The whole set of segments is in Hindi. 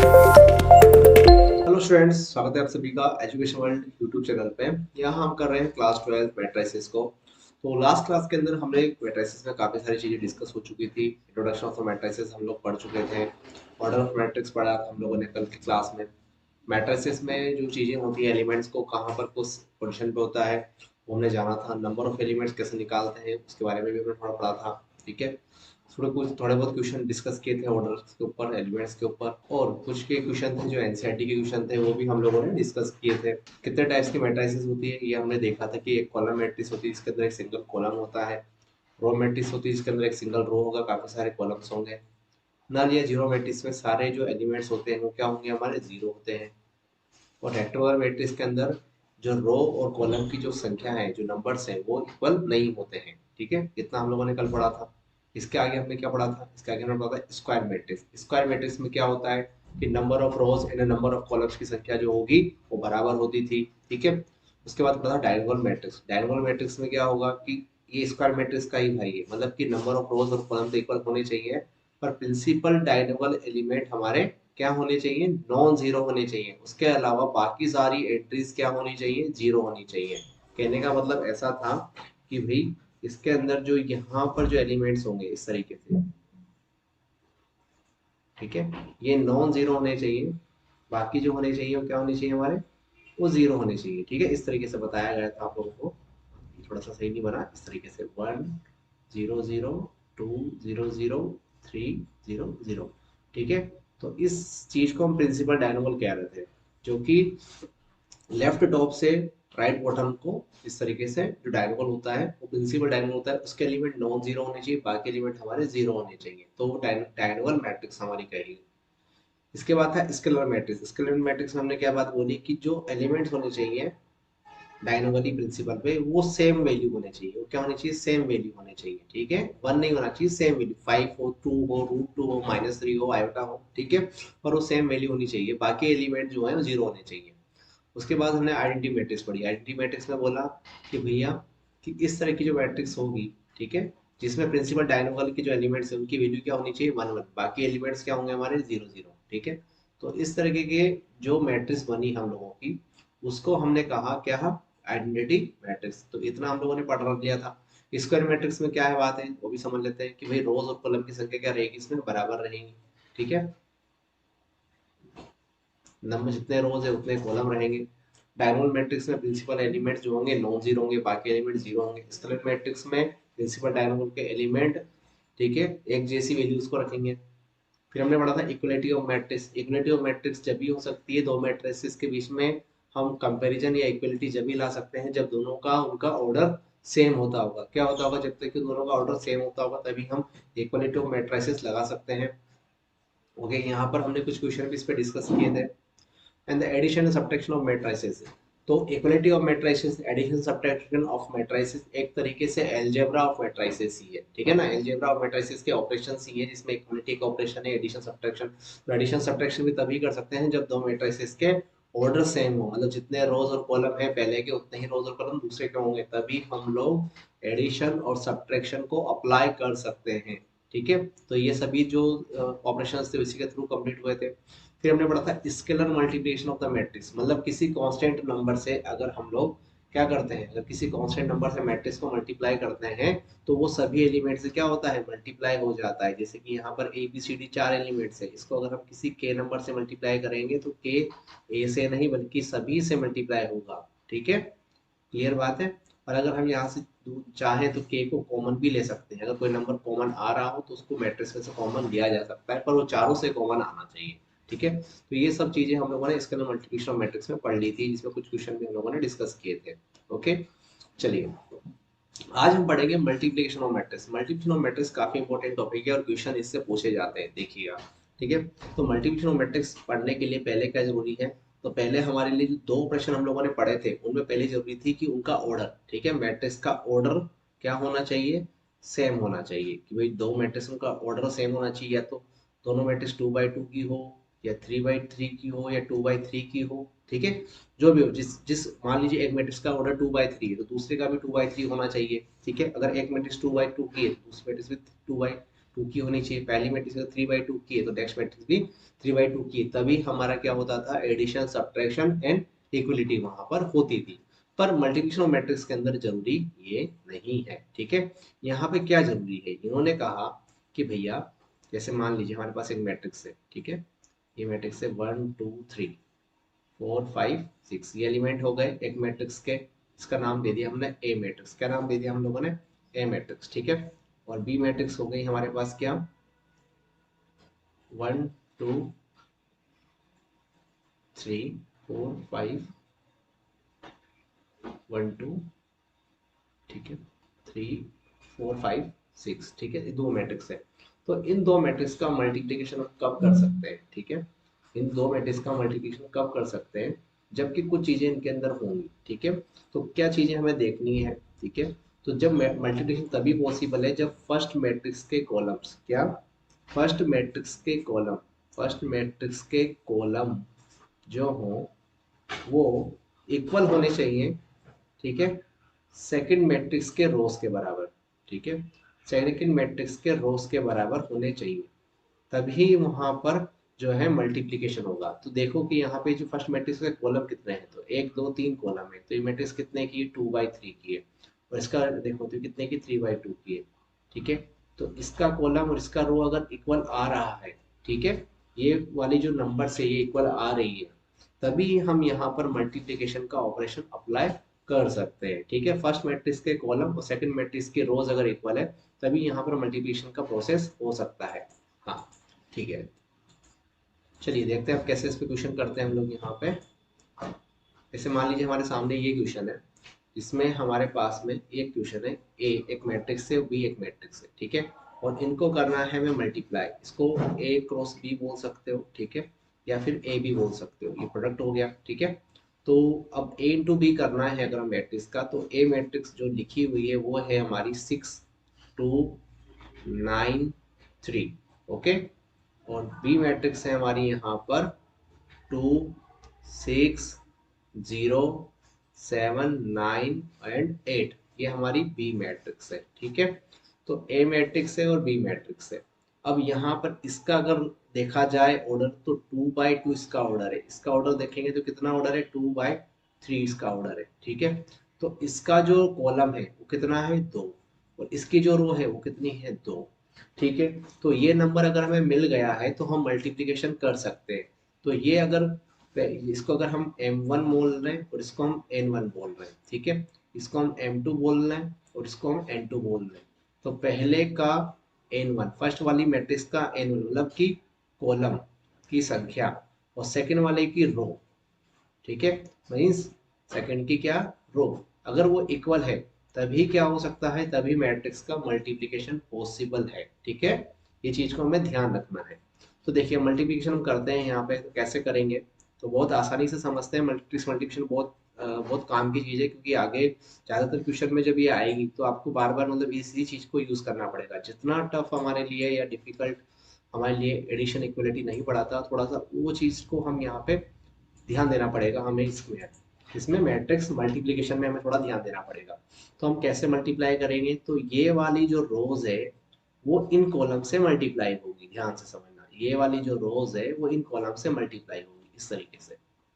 हेलो स्टूडेंट्स, स्वागत है आप सभी का एजुकेशन वर्ल्ड यूट्यूब चैनल पे। यहाँ हम कर रहे हैं क्लास 12 मैट्रिसेस को। तो लास्ट क्लास के अंदर हमने मैट्रिसेस में काफ़ी सारी चीज़ें डिस्कस हो चुकी थी। इंट्रोडक्शन ऑफ द मैट्रिसेस हम लोग पढ़ चुके थे। ऑर्डर ऑफ मैट्रिक्स पढ़ा था हम लोगों ने कल की क्लास में। मैट्रिसेस में जो चीज़ें होती है, एलिमेंट्स को कहाँ पर किस पोजिशन पे होता है वो हमने जाना था। नंबर ऑफ एलिमेंट्स कैसे निकालते हैं उसके बारे में भी हमने थोड़ा पढ़ा था। ठीक है, थोड़े बहुत क्वेश्चन डिस्कस किए थे ऑर्डर्स के ऊपर, एलिमेंट्स के ऊपर, और कुछ के क्वेश्चन थे जो एनसीईआरटी के क्वेश्चन थे वो भी हम लोगों ने डिस्कस किए थे। कितने टाइप्स की मैट्रिसेस होती है ये हमने देखा था कि एक कॉलम मैट्रिक्स होती है जिसके अंदर एक सिंगल कॉलम होता है। रो मैट्रिक्स होती है जिसके अंदर एक सिंगल रो होगा, काफी सारे कॉलम्स होंगे। नल या जीरो मैट्रिक्स में सारे जो एलिमेंट्स होते हैं वो क्या होंगे, हमारे जीरो होते हैं। और रेक्टेंगुलर मैट्रिक्स के अंदर जो रो और कॉलम की जो संख्या है, जो नंबर्स हैं, वो इक्वल नहीं होते हैं। ठीक है, इतना हम लोगों ने कल पढ़ा था। इसके आगे हमने क्या पढ़ा था, इसके आगे हमने पढ़ा था स्क्वायर मैट्रिक्स। स्क्वायर मैट्रिक्स में क्या होता है कि number of rose and number of columns की संख्या जो होगी वो बराबर होती थी। ठीक है, उसके बाद पढ़ा था डायगोनल मैट्रिक्स। डायगोनल मैट्रिक्स में क्या होगा कि ये स्क्वायर मैट्रिक्स का ही भाई है, मतलब कि नंबर ऑफ रोज और कॉलम तो इक्वल होने चाहिए, पर प्रिंसिपल डायगोनल एलिमेंट हमारे क्या होने चाहिए, नॉन जीरो होने चाहिए। उसके अलावा बाकी सारी एंट्रीज क्या होनी चाहिए, जीरो होनी चाहिए। कहने का मतलब ऐसा था कि भाई इसके अंदर जो यहाँ पर जो एलिमेंट्स होंगे इस तरीके से, ठीक है, ये नॉन जीरो होने चाहिए। बाकी जो होने चाहिए वो क्या होने चाहिए हमारे, वो जीरो होने चाहिए। ठीक है, इस तरीके से बताया गया था आप लोगों को। थोड़ा सा सही नहीं बना, इस तरीके से 1 0 0 2 0 0 3 0 0। ठीक है, तो इस चीज को हम प्रिंसिपल डायगोनल कह रहे थे, जो कि लेफ्ट टॉप से राइट बॉटम को इस तरीके से जो डायगोनल होता है वो प्रिंसिपल डायगोनल होता है। उसके एलिमेंट नॉन जीरो होने चाहिए, बाकी एलिमेंट हमारे जीरो होने चाहिए, तो वो डायगोनल मैट्रिक्स हमारी कहेगी। इसके बाद था स्केलर मैट्रिक्स। स्केलर मैट्रिक्स में हमने क्या बात बोली कि जो एलिमेंट्स होने चाहिए डायगोनली प्रिंसिपल पे वो सेम वैल्यू होने चाहिए। वो क्या होनी चाहिए, सेम वैल्यू होने चाहिए। ठीक है, वन नहीं होना चाहिए, सेम वैल्यू, 5 हो, 2 हो, √2 हो, -3 हो, आयोटा हो। ठीक है, पर वो सेम वैल्यू होनी चाहिए। बाकी एलिमेंट जो है वो जीरो होने चाहिए। उसके बाद हमने आइडेंटिटी मैट्रिक्स पढ़ी। आइडेंटिटी मैट्रिक्स में बोला कि भैया कि इस तरह की जो मैट्रिक्स होगी, ठीक है, जिसमें प्रिंसिपल डायगोनल के जो एलिमेंट्स हैं उनकी वैल्यू क्या होनी चाहिए, 1 1, बाकी एलिमेंट्स क्या होंगे हमारे, 0 0। ठीक है, तो इस तरीके के जो मैट्रिक्स बनी हम लोगों की, उसको हमने कहा क्या, आइडेंटिटी मैट्रिक्स। तो इतना हम लोगों ने पढ़ लिया था। स्क्वायर मैट्रिक्स में क्या है बात है वो भी समझ लेते हैं कि भाई रोज और कॉलम की संख्या क्या रहेगी, इसमें बराबर रहेंगी। ठीक है, नंबर जितने रोज है उतने कॉलम रहेंगे। डायगोनल मैट्रिक्स में प्रिंसिपल एलिमेंट्स जो होंगे नॉन जीरो होंगे, बाकी एलिमेंट जीरो होंगे। स्केलर मैट्रिक्स में प्रिंसिपल डायगोनल के एलिमेंट, ठीक है, एक जैसी वैल्यूज को रखेंगे। फिर हमने पढ़ा था equality of matrix. Equality of matrix जब भी हो सकती है दो मैट्रिसेस के बीच में, हम कंपैरिजन या इक्वलिटी जब भी ला सकते हैं जब दोनों का उनका ऑर्डर सेम होता होगा। क्या होता होगा, जब तक कि दोनों का ऑर्डर सेम होता होगा तभी हम इक्वलिटी ऑफ मैट्रिसेस लगा सकते हैं। ओके, यहाँ पर हमने कुछ क्वेश्चन भी इस पे डिस्कस किए थे। And the addition and subtraction of matrices. तो equality of matrices, addition subtraction of matrices एक तरीके से अलजेब्रा ऑफ मैट्रिसेस ही है। ठीक है ना, अलजेब्रा ऑफ मैट्रिसेस के ऑपरेशंस ही है जिसमें इक्वलिटी का ऑपरेशन है, एडिशन सब्ट्रैक्शन। तो एडिशन सब्ट्रैक्शन भी तभी कर सकते हैं जब दो मैट्रिसेस के ऑर्डर सेम हो, मतलब जितने रोज और कॉलम है पहले के उतने ही रोज और कॉलम दूसरे के होंगे, तभी हम लोग एडिशन और सब्ट्रैक्शन को अप्लाई कर सकते हैं। ठीक है, तो ये सभी जो ऑपरेशंस थे उसी के थ्रू कंप्लीट हुए थे। फिर हमने पढ़ा था scalar multiplication of the matrix, मतलब किसी कांस्टेंट नंबर से अगर हम लोग क्या करते हैं, अगर किसी कांस्टेंट नंबर से मैट्रिक्स को मल्टीप्लाई करते हैं तो वो सभी एलिमेंट से क्या होता है, मल्टीप्लाई हो जाता है। जैसे कि यहाँ पर A B C D 4 elements है, इसको अगर हम किसी के नंबर से मल्टीप्लाई करेंगे तो के ए से नहीं बल्कि सभी से मल्टीप्लाई होगा। ठीक है, क्लियर बात है। और अगर हम यहाँ से चाहें तो के को कॉमन भी ले सकते हैं। अगर कोई नंबर कॉमन आ रहा हो तो उसको मैट्रिक्स में से कॉमन लिया जा सकता है, पर वो चारों से कॉमन आना चाहिए। ठीक है, तो ये सब चीजें हम लोगों ने इसके अंदर मल्टीप्लिकेशन ऑफ मैट्रिक्स में पढ़ ली थी, जिसमें कुछ क्वेश्चन भी हम लोगों ने डिस्कस किए थे। ओके, चलिए आज हम पढ़ेंगे multiplication of matrix. Multiplication of matrix काफी इंपॉर्टेंट टॉपिक है और क्वेश्चन इससे पूछे जाते हैं, देखिएगा। ठीक है, तो मल्टीप्लिकेशन ऑफ मैट्रिक्स पढ़ने के लिए पहले क्या जरूरी है, तो पहले हमारे लिए जो दो प्रश्न हम लोगों ने पढ़े थे उनमें पहले जरूरी थी कि उनका ऑर्डर, ठीक है, मैट्रिक्स का ऑर्डर क्या होना चाहिए, सेम होना चाहिए। कि भाई दो मैट्रिक्स का ऑर्डर सेम होना चाहिए, या तो दोनों मैट्रिक्स 2 by 2 की हो, या 3 by 3 की हो, या 2 by 3 की हो। ठीक है, जो भी हो, जिस जिस मान लीजिए एक मैट्रिक्स का ऑर्डर 2 by 3 है तो दूसरे का भी 2 by 3 होना चाहिए। ठीक है, अगर एक मैट्रिक्स 2 by 2 की है तो दूसरी मैट्रिक्स भी 2 by 2 की होनी चाहिए। पहली मैट्रिक्स अगर 3/2 की है तो नेक्स्ट मैट्रिक्स भी 3/2 की है, तभी हमारा क्या होता था, एडिशन सब्ट्रैक्शन एंड इक्वलिटी वहां पर होती थी। पर मल्टीप्लिकेशन ऑफ मैट्रिक्स के अंदर जरूरी ये नहीं है, ठीक है। यहाँ पे क्या जरूरी है, इन्होंने कहा कि भैया जैसे मान लीजिए हमारे पास एक मैट्रिक्स है, ठीक है, ये मैट्रिक्स है 1 2 3 4 5 6, ये एलिमेंट हो गए एक मैट्रिक्स के। इसका नाम दे दिया हमने ए मैट्रिक्स। क्या नाम दे दिया हम लोगों ने, ए मैट्रिक्स, ठीक है। और बी मैट्रिक्स हो गई हमारे पास क्या, 1 2 3 4 5 1 2, ठीक है, 3 4 5 6, ठीक है, ये दो मैट्रिक्स है। तो इन दो मैट्रिक्स का मल्टीप्लिकेशन हम कब कर सकते हैं, ठीक है, इन दो मैट्रिक्स का मल्टीप्लिकेशन कब कर सकते हैं, जबकि कुछ चीजें इनके अंदर होंगी, ठीक है। तो क्या चीजें हमें देखनी है, ठीक है। तो जब मल्टीप्लिकेशन तभी पॉसिबल है जब फर्स्ट मैट्रिक्स के कॉलम्स, क्या, फर्स्ट मैट्रिक्स के कॉलम, फर्स्ट मैट्रिक्स के कॉलम जो हो वो इक्वल होने चाहिए, ठीक है, सेकंड मैट्रिक्स के रोज के बराबर, ठीक है, सेकंड मैट्रिक्स के रोज के बराबर होने चाहिए, तभी वहां पर जो है मल्टीप्लिकेशन होगा। तो देखो कि यहाँ पे जो फर्स्ट मैट्रिक्स के कॉलम कितने हैं, तो 1 2 3 कॉलम है, तो ये मैट्रिक्स कितने की है, 2/3 की है। और इसका देखो तो कितने की, 3/2 की है, ठीक है। तो इसका कॉलम और इसका रो अगर इक्वल आ रहा है, ठीक है, ये वाली जो नंबर से ये इक्वल आ रही है, तभी हम यहाँ पर मल्टीप्लिकेशन का ऑपरेशन अप्लाई कर सकते हैं, ठीक है। फर्स्ट मैट्रिक्स के कॉलम और सेकंड मैट्रिक्स के रोज अगर इक्वल है, तभी यहाँ पर मल्टीप्लिकेशन का प्रोसेस हो सकता है। हाँ, ठीक है, चलिए देखते हैं अब कैसे इस पे क्वेश्चन करते हैं हम लोग यहाँ पे। जैसे मान लीजिए हमारे सामने ये क्वेश्चन है, इसमें हमारे पास में एक क्वेश्चन है, ए एक मैट्रिक्स है, बी एक मैट्रिक्स है, ठीक है, और इनको करना है हमें मल्टीप्लाई। इसको ए क्रॉस बी बोल सकते हो, ठीक है, या फिर ए बी बोल सकते हो, ये प्रोडक्ट हो गया, ठीक है। तो अब ए इंटू बी करना है अगर हम मैट्रिक्स का, तो ए मैट्रिक्स जो लिखी हुई है वो है हमारी 6 2 9 3, ओके। और बी मैट्रिक्स है हमारी यहाँ पर 2 6 0 7 9 एंड 8, ये हमारी बी मैट्रिक्स है, ठीक है। तो ए मैट्रिक्स है और बी मैट्रिक्स है। अब यहाँ पर इसका अगर देखा जाए ऑर्डर, तो 2/2 इसका ऑर्डर है, इसका ऑर्डर देखेंगे तो कितना ऑर्डर है, 2/3 इसका ऑर्डर है, ठीक है। तो इसका जो कॉलम है वो कितना है, 2, और इसकी जो रो है वो कितनी है, 2, ठीक है। तो ये नंबर अगर हमें मिल गया है तो हम मल्टीप्लिकेशन कर सकते हैं। तो ये अगर इसको अगर हम m1 बोल रहे हैं और इसको हम n1 बोल रहे हैं, ठीक है, इसको हम m2 बोल रहे हैं और इसको हम n2 बोल रहे हैं, तो पहले का n1 फर्स्ट वाली मैट्रिक्स का n1 मतलब की कॉलम की संख्या, और सेकंड वाले की रो, ठीक है, मीन्स सेकंड की क्या, रो, अगर वो इक्वल है तभी क्या हो सकता है, तभी मैट्रिक्स का मल्टीप्लिकेशन पॉसिबल है, ठीक है। ये चीज को हमें ध्यान रखना है। तो देखिए मल्टीप्लिकेशन हम करते हैं यहाँ पे, तो कैसे करेंगे, तो बहुत आसानी से समझते हैं। मैट्रिक्स मल्टीप्लिकेशन बहुत काम की चीज है, क्योंकि आगे ज्यादातर क्वेश्चन में जब ये आएगी तो आपको बार बार मतलब इसी चीज को यूज करना पड़ेगा। जितना टफ हमारे लिए या डिफिकल्ट हमारे लिए एडिशन इक्वलिटी नहीं पढ़ाता, थोड़ा सा वो चीज को हम यहाँ पे ध्यान देना पड़ेगा हमें। इसमें मैट्रिक्स मल्टीप्लिकेशन में हमें थोड़ा ध्यान देना पड़ेगा। तो हम कैसे मल्टीप्लाई करेंगे, तो ये वाली जो रोज है वो इन कॉलम से मल्टीप्लाई होगी, ध्यान से समझना, ये वाली जो रोज है वो इन कॉलम से मल्टीप्लाई होगी, इस तरीके से,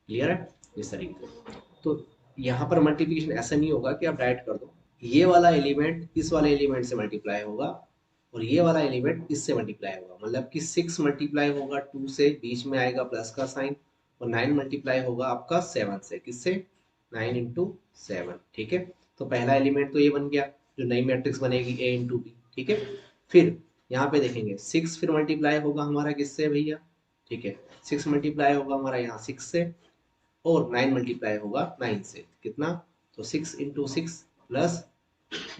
क्लियर है, इस तरीके से। तो यहाँ पर मल्टीप्लिकेशन ऐसा नहीं होगा कि आप डायरेक्ट कर दो, ये वाला एलिमेंट इस वाले एलिमेंट से मल्टीप्लाई होगा और ये वाला एलिमेंट इससे मल्टीप्लाई होगा, मतलब कि 6 मल्टीप्लाई होगा 2 से, बीच में आएगा प्लस का साइन, और 9 मल्टीप्लाई होगा आपका 7 से, किससे, 9 इंटू 7, ठीक है। तो पहला एलिमेंट तो ये बन गया, जो नई मैट्रिक्स बनेगी ए इंटू बी, ठीक है। फिर यहाँ पे देखेंगे 6 फिर मल्टीप्लाई होगा हमारा किससे भैया, ठीक है, 6 मल्टीप्लाई होगा हमारा यहाँ 6 से, और 9 मल्टीप्लाई होगा 9 से, कितना, तो 6 इंटू 6 प्लस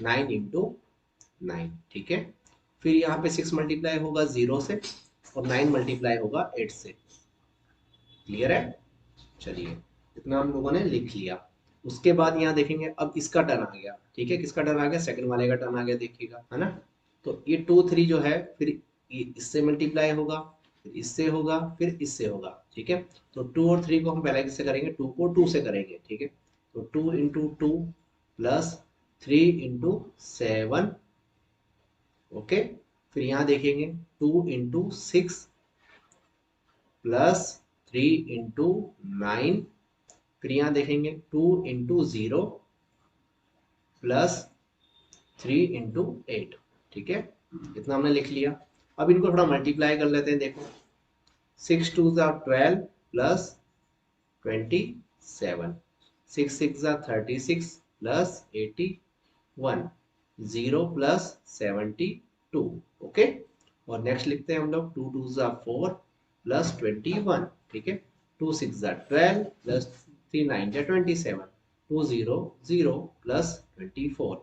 9 इंटू 9, ठीक है। फिर यहाँ पे 6 मल्टीप्लाई होगा 0 से, और 9 मल्टीप्लाई होगा 8 से, क्लियर है। चलिए इतना हम लोगों ने लिख लिया। उसके बाद यहाँ देखेंगे अब इसका टर्न आ गया, ठीक है, किसका टर्न आ गया, सेकंड वाले का टर्न आ गया, देखिएगा, है ना। तो ये 2 3 जो है फिर ये इससे मल्टीप्लाई होगा, फिर इससे होगा, फिर इससे होगा, ठीक है। तो 2 और 3 को हम पहले किससे करेंगे, 2 को 2 से करेंगे, ठीक है। तो 2 इंटू 2 प्लस 3 इंटू 7, ओके, फिर यहाँ देखेंगे 2 × 6 प्लस 3 × 9, फिर यहाँ देखेंगे 2 × 0 प्लस 3 × 8। ठीक है, इतना हमने लिख लिया। अब इनको थोड़ा मल्टीप्लाई कर लेते हैं। देखो 6 2 12 प्लस 27, 6 6 36 प्लस 81, 0 प्लस 72। ओके, और नेक्स्ट लिखते हैं हम लोग 2 2 4 प्लस 21। ठीक है, 2 6 12 प्लस 3 9 27, 2 0 0 प्लस 24।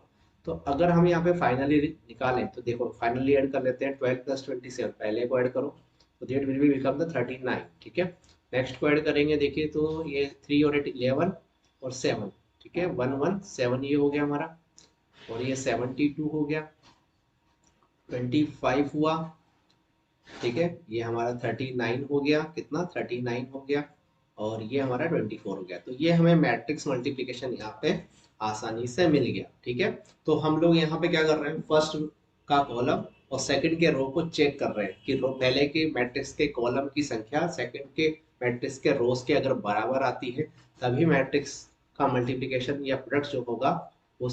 तो अगर हम यहाँ पे फाइनली निकालें तो देखो फाइनली ऐड कर लेते हैं 12 प्लस 27, पहले को ऐड करो तो that will be become the 39। ठीक है, नेक्स्ट को ऐड करेंगे, देखिए तो ये 3 और 8 11 और 7। ठीक है, 1 1 7 ये हो गया हमारा, और ये 72 हो गया, 25 हुआ। ठीक है, ये हमारा 39 हो गया, कितना 39 हो गया, और ये हमारा 24 हो गया। तो ये हमें मैट्रिक्स मल्टीप्लिकेशन यहाँ पे आसानी से मिल गया। ठीक है, तो हम लोग यहाँ पे क्या कर रहे हैं, फर्स्ट का कॉलम और सेकंड के रो को चेक कर रहे हैं कि रो पहले के मैट्रिक्स के कॉलम की संख्या सेकंड के मैट्रिक्स के रोज के अगर बराबर आती है तभी मैट्रिक्स का मल्टीप्लिकेशन या प्रोडक्ट जो होगा वो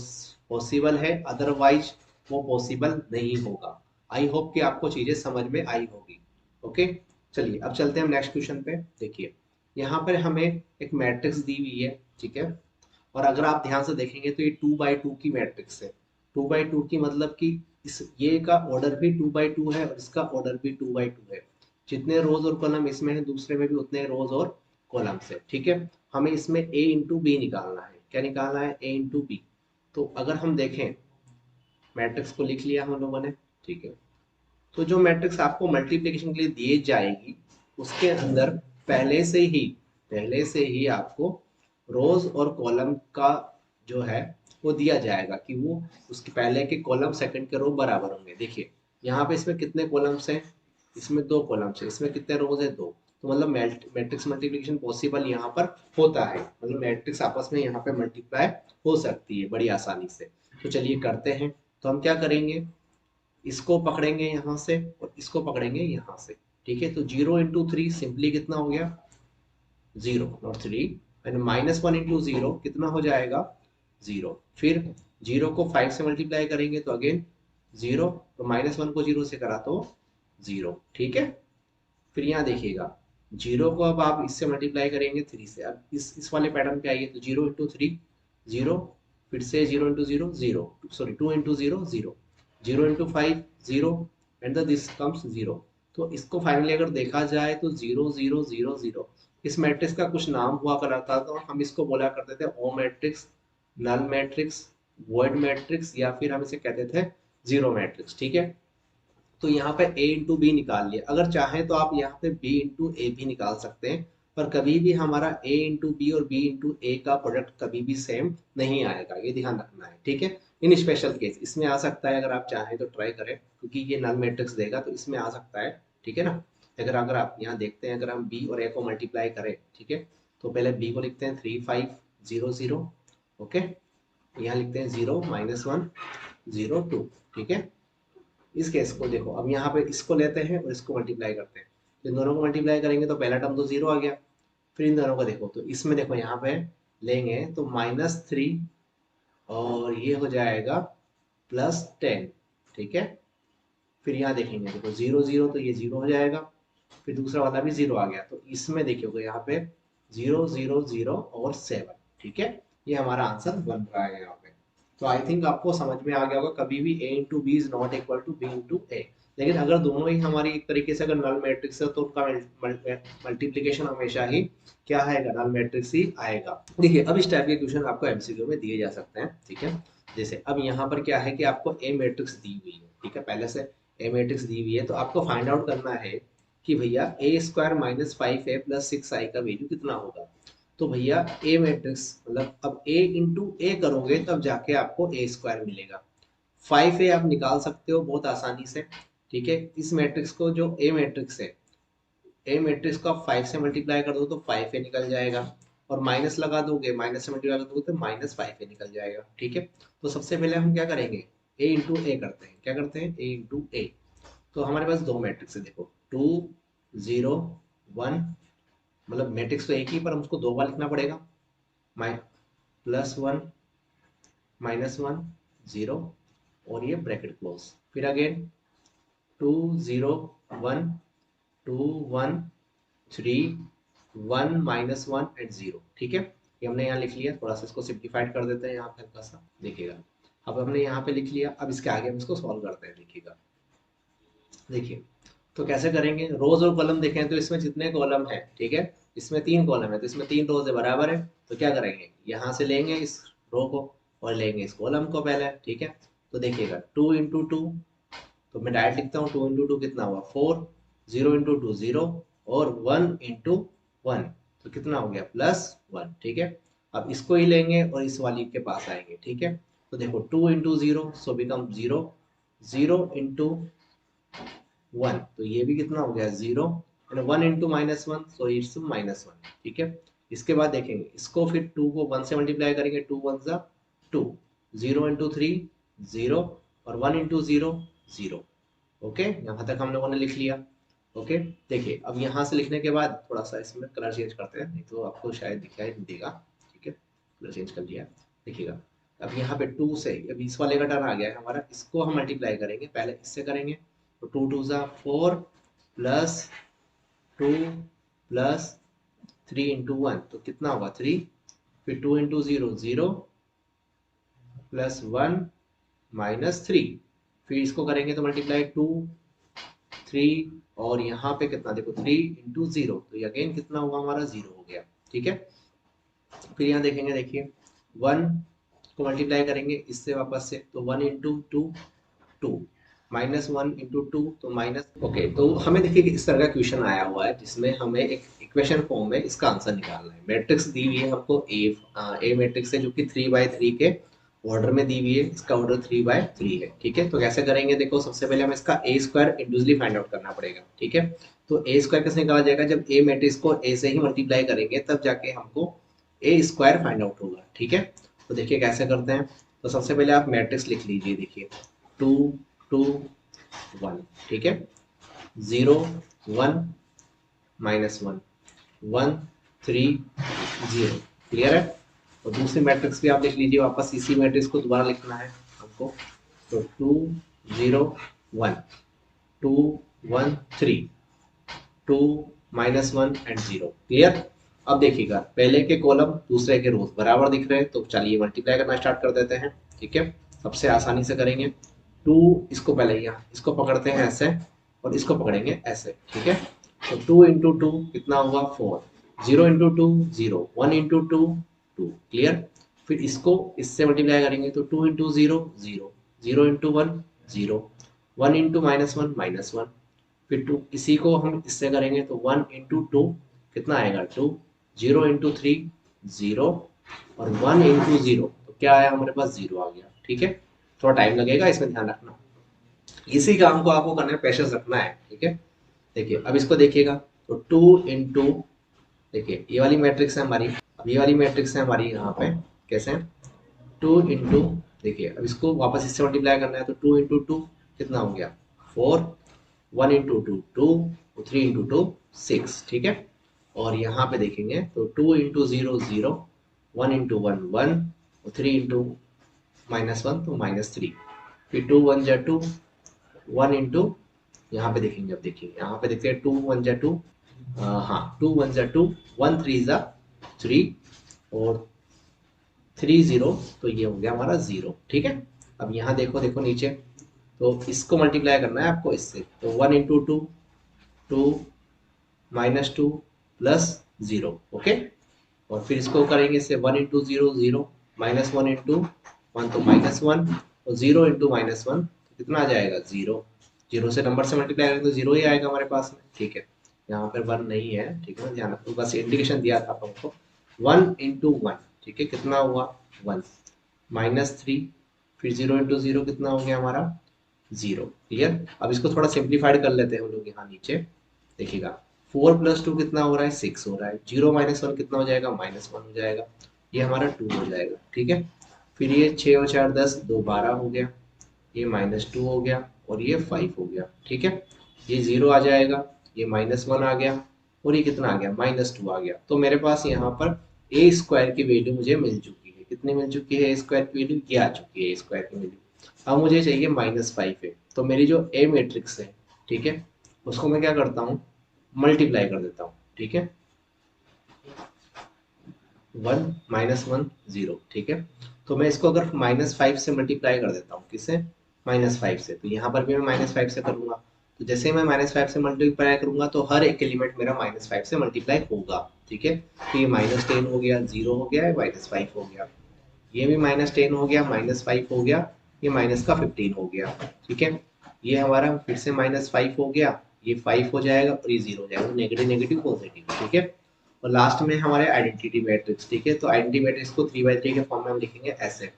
पॉसिबल है, अदरवाइज वो पॉसिबल नहीं होगा। आई होप कि आपको चीजें समझ में आई होगी। ओके, चलिए अब चलते हैं नेक्स्ट क्वेश्चन पे। देखिए यहाँ पर हमें एक मैट्रिक्स दी हुई है। ठीक है, और अगर आप ध्यान से देखेंगे तो ये 2x2 की मैट्रिक्स है। 2x2 की मतलब कि इस ये का ऑर्डर भी 2x2 है और इसका ऑर्डर भी 2x2 है। जितने रोज और कॉलम इसमें है दूसरे में भी उतने रोज और कॉलम है। ठीक है, हमें इसमें a इंटू बी निकालना है। क्या निकालना है, a इंटू बी। तो अगर हम देखें, मैट्रिक्स को लिख लिया हम लोगों ने। ठीक है, तो जो मैट्रिक्स आपको मल्टीप्लिकेशन के लिए दी जाएगी उसके अंदर पहले से ही आपको रोज और कॉलम का जो है वो दिया जाएगा कि वो उसके पहले के कॉलम सेकंड के रो बराबर होंगे। देखिए यहाँ पे इसमें कितने कॉलम्स हैं, इसमें 2 कॉलम्स है, इसमें कितने रोज है 2। तो मतलब मैट्रिक्स मल्टीप्लिकेशन पॉसिबल यहाँ पर होता है, मतलब मैट्रिक्स आपस में यहाँ पे मल्टीप्लाई हो सकती है बड़ी आसानी से। तो चलिए करते हैं। तो हम क्या करेंगे, इसको पकड़ेंगे यहाँ से और इसको पकड़ेंगे यहाँ से। ठीक है, तो 0 × 3 सिंपली कितना हो गया 0 नॉट 3, एंड -1 × 0 कितना हो जाएगा 0। फिर 0 को 5 से मल्टीप्लाई करेंगे तो अगेन 0, तो -1 को 0 से करा तो 0। ठीक है, फिर यहाँ देखिएगा 0 को अब आप इससे मल्टीप्लाई करेंगे 3 से। अब इस वाले पैटर्न पे आइए तो 0 × 3 0, फिर से 0 × 0 0, सॉरी 2 × 0 0, 0 × 5 0, एंड दिस कम्स 0। तो इसको फाइनली अगर देखा जाए तो 0 0 0 0 इस मैट्रिक्स का कुछ नाम हुआ करता था, तो हम इसको बोला करते थे O matrix, null matrix, void matrix, या फिर हम इसे कहते थे जीरो मैट्रिक्स। ठीक है, तो यहाँ पे a इंटू बी निकाल लिया। अगर चाहें तो आप यहाँ पे b इंटू ए भी निकाल सकते हैं, पर कभी भी हमारा a इंटू बी और b इंटू ए का प्रोडक्ट कभी भी सेम नहीं आएगा, ये ध्यान रखना है। ठीक है, इन स्पेशल केस इसमें आ सकता है, अगर आप चाहें तो ट्राई करें, क्योंकि ये नल मैट्रिक्स देगा तो इसमें आ सकता है। ठीक है ना, अगर अगर आप यहाँ देखते हैं, अगर हम b और a को मल्टीप्लाई करें, ठीक है, तो पहले b को लिखते हैं 3 5 0 0। ओके, यहाँ लिखते हैं 0 -1 0 2। ठीक है, इस केस को देखो, अब यहाँ पे इसको लेते हैं और इसको मल्टीप्लाई करते हैं, तो इन दोनों को मल्टीप्लाई करेंगे तो पहला टर्म तो 0 आ गया। फिर इन दोनों को देखो तो इसमें देखो यहाँ पे लेंगे तो -3 और ये हो जाएगा +10। ठीक है, फिर यहाँ देखेंगे देखो 0 0 तो ये 0 हो जाएगा, फिर दूसरा वाला भी 0 आ गया, तो इसमें देखिएगा यहाँ पे 0 0 0 और 7। ठीक है, ये हमारा आंसर बन रहा है यहाँ पे। तो आई थिंक आपको समझ में आ गया होगा, कभी भी a into B is not equal to b into A. लेकिन अगर दोनों ही हमारी एक तरीके से अगर नल मैट्रिक्स है तो उनका मल्टीप्लिकेशन हमेशा ही क्या आएगा, नल मैट्रिक्स ही आएगा। देखिए अब इस टाइप के क्वेश्चन आपको एमसीक्यू में दिए जा सकते हैं। ठीक है, जैसे अब यहाँ पर क्या है कि आपको ए मैट्रिक्स दी हुई है। ठीक है, पहले से ए मैट्रिक्स दी हुई है, तो आपको फाइंड आउट करना है कि भैया a² - 5a + 6i का वैल्यू कितना होगा। तो भैया ए मैट्रिक्स मतलब अब a इंटू ए करोगे तब जाके आपको a² मिलेगा। 5a आप निकाल सकते हो बहुत आसानी से। ठीक है, इस मैट्रिक्स को जो ए मैट्रिक्स है, ए मैट्रिक्स को आप 5 से मल्टीप्लाई कर दो तो 5a निकल जाएगा, और माइनस लगा दोगे, माइनस से मल्टीप्लाई कर दोगे तो -5a निकल जाएगा। ठीक है, तो सबसे पहले हम क्या करेंगे, a इंटू ए करते हैं। क्या करते हैं, a इंटू ए। तो हमारे पास दो मैट्रिक्स है, देखो 2 0 1, मतलब मैट्रिक्स तो एक ही पर हमको दो बार लिखना पड़ेगा। +1 -1 0 और ये ब्रैकेट क्लोज, फिर अगेन 2 0 1 2 1 3 1 -1 एंड 0, ठीक है। ये हमने यहाँ लिख लिया, थोड़ा सा इसको सिंप्लीफाइड कर देते हैं यहाँ पे हल्का सा, देखिएगा। अब हमने यहाँ पे लिख लिया, अब इसके आगे हम इसको सॉल्व करते हैं, देखिएगा। देखिए तो कैसे करेंगे, रोज और कॉलम देखें तो इसमें जितने कॉलम है, ठीक है, इसमें 3 कॉलम है तो इसमें 3 रोज है, बराबर है। तो क्या करेंगे, यहाँ से लेंगे इस रो को और लेंगे इस कॉलम को पहले, ठीक है। तो देखिएगा 2 इंटू 2, तो मैं डायरेक्ट लिखता हूँ 2 इंटू 2 कितना हुआ 4, 0 इंटू 2 0 और 1 इंटू 1 तो कितना हो गया +1, ठीक है। अब इसको ही लेंगे और इस वाली के पास आएंगे, ठीक है। तो देखो 2 इंटू 0 सो बिकम 0, 0 इंटू 1 तो ये भी कितना हो गया 0, 1 इंटू -1 सो इट्स -1, ठीक है। इसके बाद देखेंगे इसको, फिर 2 को 1 से मल्टीप्लाई करेंगे, 2 1 ज़ा 2, 0 इंटू 3 0 और 1 इंटू 0 0, ओके। यहाँ तक हम लोगों ने लिख लिया, ओके। देखिए अब यहाँ से लिखने के बाद थोड़ा सा इसमें कलर चेंज करते हैं, नहीं तो आपको शायद दिखाई नहीं देगा, ठीक है। कलर चेंज कर लिया, देखिएगा। अब यहाँ पे 2 से, अब इस वाले का टर्न आ गया है हमारा, इसको हम मल्टीप्लाई करेंगे, पहले इससे करेंगे तो 2 2 ज़ा 4 प्लस 2 प्लस 3 इंटू 1 तो कितना होगा 3, फिर 2 इंटू 0 0 प्लस 1 -3, फिर इसको करेंगे तो मल्टीप्लाई 2 3 और यहाँ पे कितना देखो 3 इंटू 0 तो ये अगेन कितना हुआ हमारा 0 हो गया, ठीक है। फिर यहाँ देखेंगे, देखिए 1 को मल्टीप्लाई करेंगे इससे वापस से, तो 1 इंटू 2 2 -1 इंटू 2 तो माइनस, ओके। तो हमें देखिए कि इस तरह का क्वेश्चन आया हुआ है जिसमें हमें एक इक्वेशन फॉर्म में इसका आंसर निकालना है। मैट्रिक्स दी हुई है हमको ए मैट्रिक्स है जो कि 3x3 के ऑर्डर में दी हुई है, इसका ऑर्डर 3x3 है, ठीक है। तो कैसे करेंगे, देखो सबसे पहले हमें इसका ए स्क्वायर इंडिविजुअली फाइंड आउट करना पड़ेगा, ठीक है। तो ए स्क्वायर कैसे निकाला जाएगा, जब ए मैट्रिक्स को ए से ही मल्टीप्लाई करेंगे तब जाके हमको ए स्क्वायर फाइंड आउट होगा, ठीक है। तो देखिए कैसे करते हैं, तो सबसे पहले आप मैट्रिक्स लिख लीजिए, देखिए 2 2 1, ठीक है, 0 1 -1 1 3 0, क्लियर है। और दूसरी मैट्रिक्स भी आप लिख लीजिए वापस, इसी मैट्रिक्स को दोबारा लिखना है हमको, तो 2 0 1 2 1 3 2 -1 एंड 0, क्लियर। अब देखिएगा पहले के कॉलम दूसरे के रोज बराबर दिख रहे हैं, तो चलिए मल्टीप्लाई करना स्टार्ट कर देते हैं, ठीक है। सबसे आसानी से करेंगे, 2 इसको पहले यहाँ इसको पकड़ते हैं ऐसे और इसको पकड़ेंगे ऐसे, ठीक है। तो 2 इंटू 2 कितना हुआ 4, 0 इंटू 2 0, 1 इंटू 2 2, क्लियर। फिर इसको इससे मल्टीप्लाई करेंगे तो 2 इंटू 0 0, 0 इंटू 1 0, 1 इंटू -1 -1, फिर 2 इसी को हम इससे करेंगे तो 1 इंटू 2 कितना आएगा 2, 0 इंटू 3 0 और 1 इंटू 0 तो क्या आया हमारे पास 0 आ गया, ठीक है। थोड़ा टाइम लगेगा, इसमें ध्यान रखना, इसी काम को आपको करना है, पेशेंस रखना है, ठीक है। देखिए अब इसको देखिएगा, तो 2 इंटू, देखिए ये वाली मैट्रिक्स है हमारी, अब ये वाली मैट्रिक्स है हमारी, यहाँ पे कैसे 2 इंटू, देखिए अब इसको वापस इससे मल्टीप्लाई करना है तो 2 इंटू 2 कितना हो गया 4, 1 इंटू 2 2, 3 इंटू 2 6, ठीक है। और यहाँ पे देखेंगे तो 2 इंटू 0 0, 1 इंटू 1 1 और 3 इंटू -1 तो -3, फिर 2 1 जा 2, 1 इंटू, यहाँ पे देखेंगे, अब देखिए यहाँ पे देखते हैं 2 1 जा 2, हाँ 2 1 जा 2, 1 3 जा 3 और 3 0 तो ये हो गया हमारा 0, ठीक है। अब यहाँ देखो देखो नीचे, तो इसको मल्टीप्लाई करना है आपको इससे, तो 1 इंटू 2 2 -2 प्लस 0, ओके। और फिर इसको करेंगे इससे 1 इंटू 0 0, -1 इंटू 1 तो -1 और 0 इंटू -1 कितना आ जाएगा 0, 0 से नंबर से मल्टीप्लाई करेंगे तो 0 ही आएगा हमारे पास में, ठीक है। यहाँ पर 1 नहीं है, ठीक है, ध्यान रखो, बस इंडिकेशन दिया था आपको, 1 इंटू 1, ठीक है, कितना हुआ 1 -3, फिर 0 इंटू 0 कितना हो गया हमारा 0, क्लियर। अब इसको थोड़ा सिंप्लीफाइड कर लेते हैं हम लोग, यहाँ नीचे देखिएगा 4 + 2 कितना हो रहा है 6 हो रहा है, 0 -1 कितना हो जाएगा -1 हो जाएगा, ये हमारा 2 हो जाएगा, ठीक है। फिर ये 6 और 4 10, 2 12 हो गया, ये -2 हो गया और ये 5 हो गया, ठीक है। ये 0 आ जाएगा, ये -1 आ गया और ये कितना आ गया, -2 आ गया। तो मेरे पास यहाँ पर ए स्क्वायर की वैल्यू मुझे मिल चुकी है। कितनी मिल चुकी है ए स्क्वायर की वैल्यू, ये आ चुकी है ए स्क्वायर की वैल्यू। अब मुझे चाहिए -5 है, तो मेरी जो ए मैट्रिक्स है, ठीक है, उसको मैं क्या करता हूँ, मल्टीप्लाई कर देता हूँ, ठीक है। 1 -1 0, ठीक है। तो मैं इसको अगर -5 से मल्टीप्लाई कर देता हूँ, किससे, -5 से, तो यहाँ पर भी मैं -5 से करूँगा। तो जैसे ही मैं -5 से मल्टीप्लाई करूँगा तो हर एक एलिमेंट मेरा -5 से मल्टीप्लाई होगा, ठीक है। तो ये -10 हो गया, 0 हो गया, -5 हो गया, ये भी -10 हो गया, -5 हो गया, ये माइनस का 15 हो गया, ठीक है। ये हमारा फिर से -5 हो गया, ये 5 हो जाएगा और ये 0 हो जाएगा, नेगेटिव नेगेटिव पॉजिटिव, ठीक है। और लास्ट में हमारे आइडेंटिटी मैट्रिक्स, ठीक है। तो आइडेंटिटी मैट्रिक्स को 3 by 3 के फॉर्म में हम लिखेंगे ऐसे,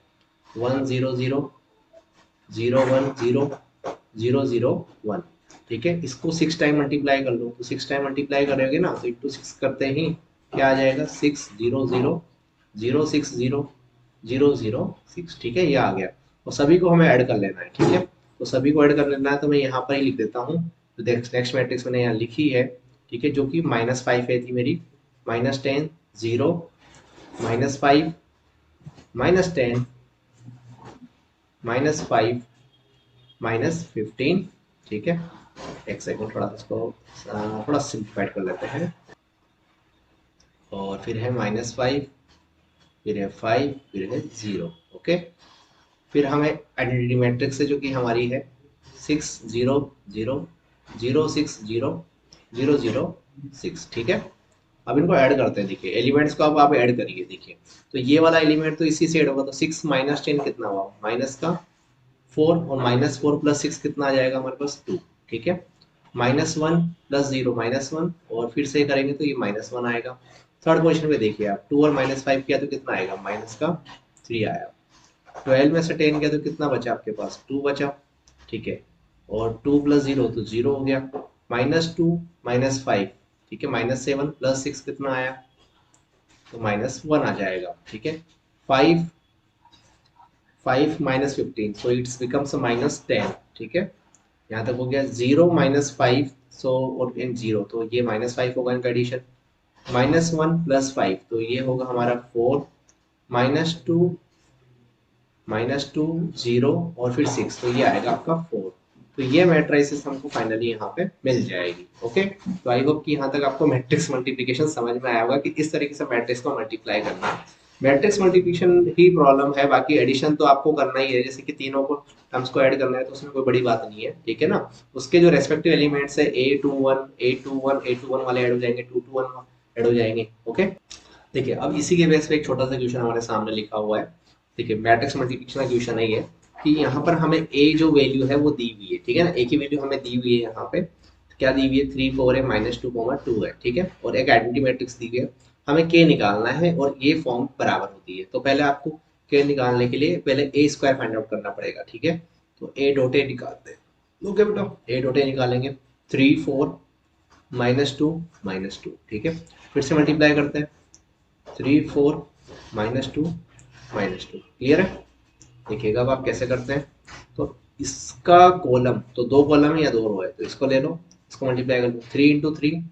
1 0 0 0 1 0 0 0 1, ठीक है। इसको 6 टाइम मल्टीप्लाई कर लो, तो 6 टाइम मल्टीप्लाई करोगे ना तो इंटू 6 करते ही क्या आ जाएगा, 6 0 0 0 6 0 0 0 6, ठीक है, ये आ गया। और सभी को हमें ऐड कर लेना है, ठीक है। तो सभी को ऐड कर लेना है, तो मैं यहाँ पर ही लिख देता हूँ। तो नेक्स्ट मैट्रिक्स मैंने यहाँ लिखी है, ठीक है, जो कि -5 है थी मेरी, -10 0 -5 -10 -5 -15, ठीक है। एक सेकंड, थोड़ा सा इसको थोड़ा सिंप्लीफाइड कर लेते हैं। और फिर है -5, फिर है 5, फिर है 0, ओके। फिर हमें आइडेंटिटी मैट्रिक्स है जो कि हमारी है 6 0 0 0 6 0 0 0 6, ठीक है। अब इनको ऐड करते हैं, देखिए एलिमेंट्स को अब आप ऐड करिए, देखिए। तो ये वाला एलिमेंट तो इसी से ऐड होगा, तो 6 -10 कितना हुआ, माइनस का 4, और -4 + 6 कितना आ जाएगा हमारे पास, 2, ठीक है। -1 + 0 -1, और फिर से करेंगे तो ये -1 आएगा। थर्ड क्वेश्चन में देखिए आप, 2 और -5 किया तो कितना आएगा, -3 आया। 12 में से 10 किया तो कितना बचा आपके पास, 2 बचा, ठीक है। और 2 + 0 तो 0 हो गया, -2 -5, ठीक है, -7 + 6 कितना आया, तो -1 आ जाएगा, ठीक है। 5 5 -15, सो इट्स बिकम्स -10, ठीक है। यहाँ तक हो गया। 0 -5, सो और इन 0 तो ये -5 होगा इनका एडिशन। -1 + 5 तो ये होगा हमारा 4, -2 -2 0 और फिर 6, तो ये आएगा आपका 4। तो ये मैट्रिसेस हमको फाइनली यहाँ पे मिल जाएगी, ओके। तो आई होप कि यहाँ तक आपको मैट्रिक्स मल्टीप्लिकेशन समझ में आया होगा कि इस तरीके से मैट्रिक्स को मल्टीप्लाई करना है। मैट्रिक्स मल्टीप्लिकेशन ही प्रॉब्लम है, बाकी एडिशन तो आपको करना ही है, जैसे कि तीनों को टर्म्स को ऐड करना है, तो उसमें कोई बड़ी बात नहीं है, ठीक है ना। उसके जो रेस्पेक्टिव एलिमेंट्स है A21 A21 A21 वाले ऐड हो जाएंगे, 221 ऐड हो जाएंगे, ओके। देखिए अब इसी के बेस पे एक छोटा सा क्वेश्चन हमारे सामने लिखा हुआ है। देखिए मैट्रिक्स मल्टीप्लिकेशन का क्वेश्चन है ये, कि यहाँ पर हमें ए जो वैल्यू है वो दी हुई है, ठीक है ना। ए की वैल्यू हमें दी हुई है यहाँ पे, क्या दी हुई है, 3 4 है, -2 2 है, ठीक है। और एक आइडेंटिटी मैट्रिक्स दी हुई है, हमें के निकालना है और ये फॉर्म बराबर होती है। तो पहले आपको के निकालने के लिए पहले ए स्क्वायर फाइंड आउट करना पड़ेगा, ठीक है। तो ए डॉट ए निकालते हैं, ओके बेटा, ए डॉट ए निकालेंगे। 3 4 -2 -2, ठीक है। फिर से मल्टीप्लाई करते हैं, 3 4 -2 -2, क्लियर है। देखिएगा अब आप कैसे करते हैं। तो इसका कॉलम तो 2 कॉलम है या 2 रो है, तो इसको ले लो, इसको मल्टीप्लाई कर लो, 3 × 3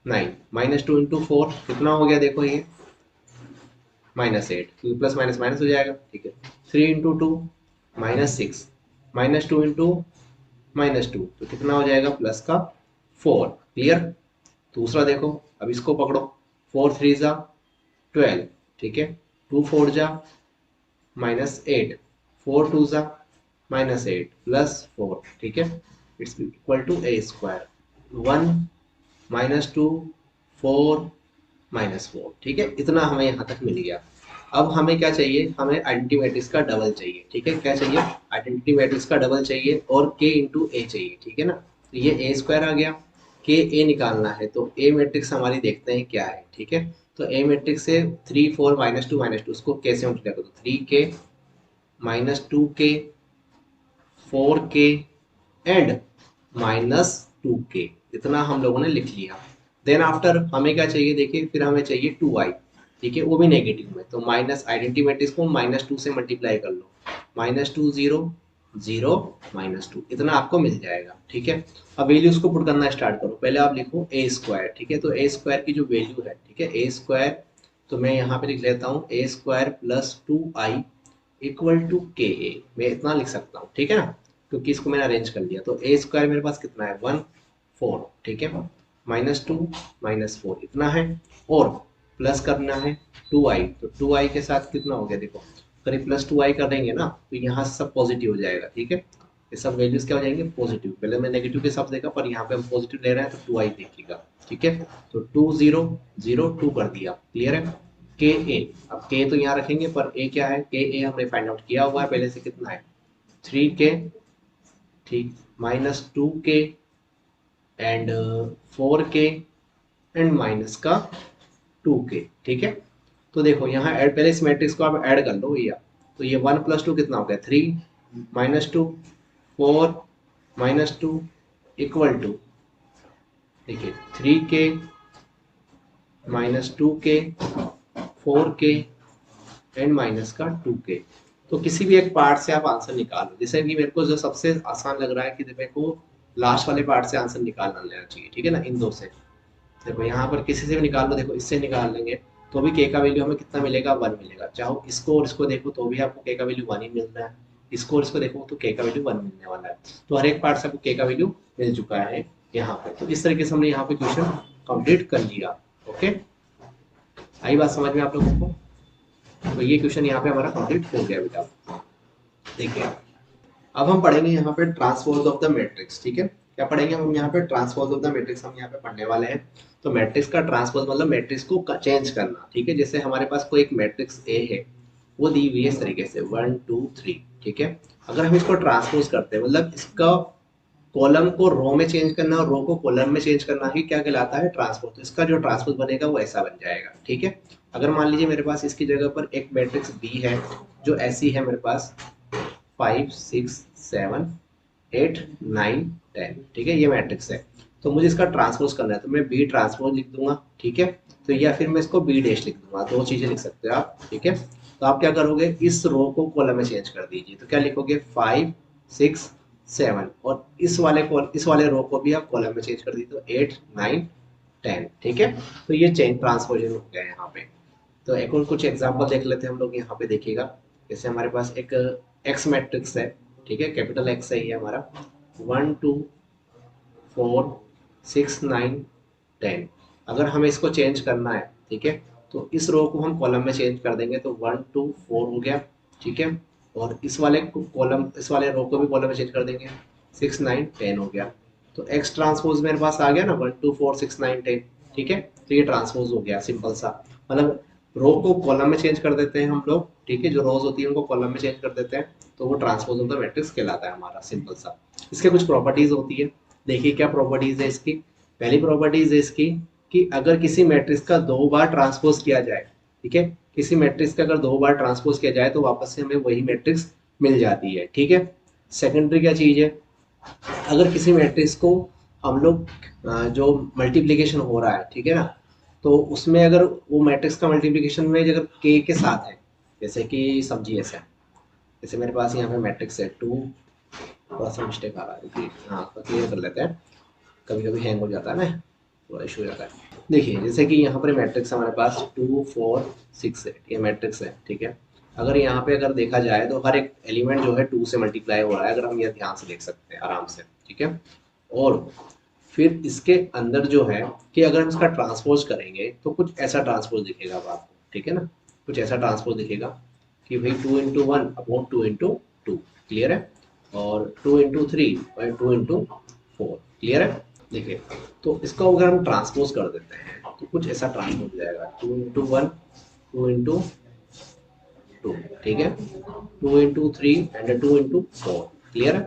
9, -2 × 4 कितना हो गया, देखो ये -8, क्योंकि प्लस माइनस माइनस हो जाएगा, ठीक है। 3 × 2 -6, -2 × -2 तो कितना हो जाएगा, प्लस का 4, क्लियर। दूसरा देखो, अब इसको पकड़ो, 4 3 ज़ा 12, ठीक है। 2 4 जा -8, 4 2 जा -8 +4, ठीक है। It's equal to a square. 1 -2 4 -4, ठीक है। इतना हमें यहाँ तक मिल गया। अब हमें क्या चाहिए, हमें आइडेंटिटी मैट्रिक्स का डबल चाहिए, ठीक है। क्या चाहिए, आइडेंटिटी मैट्रिक्स का डबल चाहिए और k × a चाहिए, ठीक है ना। तो ये a स्क्वायर आ गया, k a निकालना है, तो a मैट्रिक्स हमारी देखते हैं क्या है, ठीक है। तो a मैट्रिक्स से 3 4 -2 -2 उसको कैसे मल्टीप्लाई करो, 3k -2k 4k and -2k, इतना हम लोगों ने लिख लिया। देन आफ्टर हमें क्या चाहिए, देखिए फिर हमें चाहिए 2i, ठीक है, वो भी नेगेटिव में। तो माइनस आइडेंटिटी मैट्रिक्स को -2 से मल्टीप्लाई कर लो, -2 0 0 -2 इतना आपको मिल जाएगा। ठीक है, अब वैल्यूज को पुट करना स्टार्ट करो। पहले आप लिखो ए स्क्वायर। ठीक है, तो ए स्क्वायर की जो वैल्यू है, ठीक है, ए स्क्वायर, तो मैं यहाँ पे लिख लेता हूँ a square plus 2i equal to के ए, मैं इतना लिख सकता हूँ। ठीक है ना, क्योंकि इसको मैंने अरेंज कर लिया। तो ए स्क्वायर मेरे पास कितना है 1 4, ठीक है, -2 -4 इतना है, और प्लस करना है 2i, तो 2i के साथ कितना हो गया देखो, करीब +2i कर देंगे ना तो यहाँ से सब पॉजिटिव हो जाएगा। ठीक है, ये सब वैल्यूज क्या हो जाएंगे पॉजिटिव। पहले मैं नेगेटिव के साथ देखा, पर यहाँ पे हम पॉजिटिव ले रहे हैं तो 2i देखिएगा। ठीक है, तो 2 0 0 2 कर दिया। क्लियर है, के ए, अब के तो यहाँ रखेंगे, पर ए क्या है, के ए हमने फाइंड आउट किया हुआ है पहले से, कितना है 3k, ठीक, -2k and 4k and minus का 2k। ठीक है, तो देखो यहाँ ऐड, पहले इस मैट्रिक्स को आप ऐड कर लो भैया। तो ये 1 + 2 कितना हो गया 3 -2 4 -2 इक्वल टू, देखिए 3k -2k 4k and minus का 2k। तो किसी भी एक पार्ट से आप आंसर निकालो। जैसे कि मेरे को जो सबसे आसान लग रहा है कि मेरे को लास्ट वाले पार्ट से आंसर निकालना लेना चाहिए। ठीक है ना, इन दो से देखो, यहाँ पर किसी से भी निकाल लो, देखो इससे निकाल लेंगे तो भी के का वैल्यू हमें कितना मिलेगा 1 मिलेगा। चाहे इसको और इसको देखो तो भी आपको के का वैल्यू 1 ही मिल रहा है, इसको और इसको देखो तो के का वैल्यू 1 मिलने वाला है। तो हर एक पार्ट से आपको के का वैल्यू मिल चुका है यहाँ पे। तो इस तरीके से हमने यहाँ पे क्वेश्चन कंप्लीट कर लिया। ओके, आई बात समझ में आप लोगों को? तो ये क्वेश्चन यहाँ पे हमारा कंप्लीट हो गया बेटा। देखिए अब हम पढ़ेंगे यहाँ पे ट्रांसपोज ऑफ द मैट्रिक्स। ठीक है, क्या पढ़ेंगे हम यहाँ पे, ट्रांसपोज ऑफ द मैट्रिक्स हम यहाँ पे पढ़ने वाले हैं। तो मैट्रिक्स का ट्रांसपोज मतलब मैट्रिक्स को चेंज करना। ठीक है, जैसे हमारे पास कोई एक मैट्रिक्स ए है, वो दी हुई है इस तरीके से 1 2 3। ठीक है, अगर हम इसको ट्रांसपोज करते हैं, मतलब इसका कॉलम को रो में चेंज करना और रो को कॉलम में चेंज करना ही क्या कहलाता है ट्रांसपोज। तो इसका जो ट्रांसपोज बनेगा वो ऐसा बन जाएगा। ठीक है, अगर मान लीजिए मेरे पास इसकी जगह पर एक मैट्रिक्स बी है जो ऐसी है मेरे पास 5 6 7 8 9 10। ठीक है, ये मैट्रिक्स है, तो मुझे इसका ट्रांसपोज करना है तो मैं बी ट्रांसपोज लिख दूंगा। ठीक है, तो या फिर मैं इसको बी डैश लिख दूंगा, दो चीजें लिख सकते हो आप। ठीक है, तो आप क्या करोगे, इस रो को कॉलम में चेंज कर दीजिए। तो क्या लिखोगे 5 6 7, और इस वाले रो को भी आप कॉलम में चेंज कर दीजिए तो 8 9 10। ठीक है, तो ये चेंज ट्रांसपोजन हो गया यहाँ पे। तो एक और कुछ एग्जांपल देख लेते हैं हम लोग। यहाँ पे देखिएगा, जैसे हमारे पास एक एक्स मैट्रिक्स है। ठीक है, कैपिटल एक्स है ये हमारा, 1 2 4 6 9 10। अगर हमें इसको चेंज करना है, ठीक है, तो इस रो को हम कॉलम में चेंज कर देंगे तो 1 2 4 हो गया। ठीक है, और इस वाले रो को भी कॉलम में चेंज कर देंगे 6 9 10 हो गया। तो एक्स ट्रांसपोज मेरे पास आ गया ना 1 2 4 6 9 10। ठीक है, तो ये ट्रांसपोज हो गया सिंपल सा, मतलब रो को कॉलम में चेंज कर देते हैं हम लोग। ठीक है, जो रोज होती है उनको कॉलम में चेंज कर देते हैं, तो वो ट्रांसपोज ऑफ द मैट्रिक्स कहलाता है हमारा, सिंपल सा। इसके कुछ प्रॉपर्टीज होती है, देखिए क्या प्रॉपर्टीज है इसकी। पहली प्रॉपर्टीज है इसकी कि अगर किसी मैट्रिक्स का 2 बार ट्रांसपोज किया जाए, ठीक है, किसी मैट्रिक्स का अगर 2 बार ट्रांसपोज किया जाए तो वापस से हमें वही मैट्रिक्स मिल जाती है। ठीक है, सेकेंडरी क्या चीज है, अगर किसी मैट्रिक्स को हम लोग जो मल्टीप्लीकेशन हो रहा है, ठीक है ना, तो उसमें अगर वो मैट्रिक्स का मल्टीप्लिकेशन में अगर के के साथ है, जैसे कि समझिए ऐसा, जैसे मेरे पास यहाँ पे मैट्रिक्स है 2, थोड़ा सा मिस्टेक आ रहा है कि हाँ तो क्लियर कर लेते हैं, कभी कभी हैंग हो जाता है ना, थोड़ा इशू हो जाता है। देखिए जैसे कि यहाँ पर मैट्रिक्स हमारे पास 2 4 6 8, ये मैट्रिक्स है। ठीक है, अगर यहाँ पे अगर देखा जाए तो हर एक एलिमेंट जो है 2 से मल्टीप्लाई हो रहा है, अगर हम ये ध्यान से देख सकते हैं आराम से। ठीक है, और फिर इसके अंदर जो है कि अगर हम इसका ट्रांसपोज करेंगे तो कुछ ऐसा ट्रांसपोज दिखेगा आपको। ठीक है ना, कुछ ऐसा ट्रांसपोज दिखेगा कि भाई 2 × 1 अपॉन 2 × 2। क्लियर है, और 2 × 3 और 2 × 4। क्लियर है, देखिए तो इसको अगर हम ट्रांसपोज कर देते हैं तो कुछ ऐसा ट्रांसपोज हो जाएगा 2 × 1 2 × 2। ठीक है, 2 × 3 एंड 2 × 4। क्लियर है,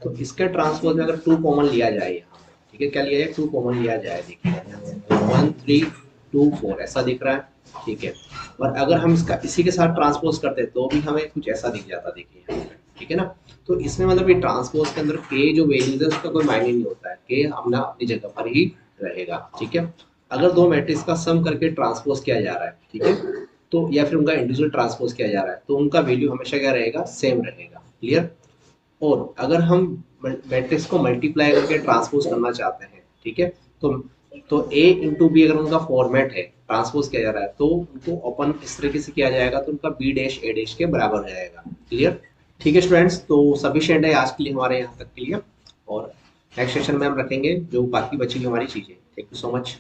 तो इसके ट्रांसपोज में अगर 2 कॉमन लिया जाए यहाँ, ठीक है, क्या लिया जाए 2 कॉमन लिया जाए, देखिए 1 3 2 4 ऐसा दिख रहा है। ठीक है, और अगर हम इसका इसी के साथ ट्रांसपोज करते तो भी हमें कुछ ऐसा दिख जाता, देखिए यहाँ पे। ठीक है ना, तो इसमें मतलब ये ट्रांसपोज के अंदर के जो वैल्यूज है उसका कोई मायने नहीं होता है, के अपना अपनी जगह पर ही रहेगा। ठीक है, अगर दो मैट्रिक्स का सम करके ट्रांसपोज किया जा रहा है, ठीक है, तो या फिर उनका इंडिविजुअल ट्रांसपोज किया जा रहा है तो उनका वैल्यू हमेशा क्या रहेगा, सेम रहेगा। क्लियर, और अगर हम मैट्रिक्स को मल्टीप्लाई करके ट्रांसपोज करना चाहते हैं, ठीक है, तो ए इंटू बी अगर उनका फॉर्मेट है, ट्रांसपोज किया जा रहा है, तो उनको ओपन इस तरीके से किया जाएगा तो उनका बी डैश ए डैश के बराबर हो जाएगा। क्लियर? ठीक है स्टूडेंट्स, तो सफिशिएंट है आज के लिए हमारे यहाँ तक के लिए, और नेक्स्ट सेशन में हम रखेंगे जो बाकी बची हुई हमारी चीजें। Thank you so much.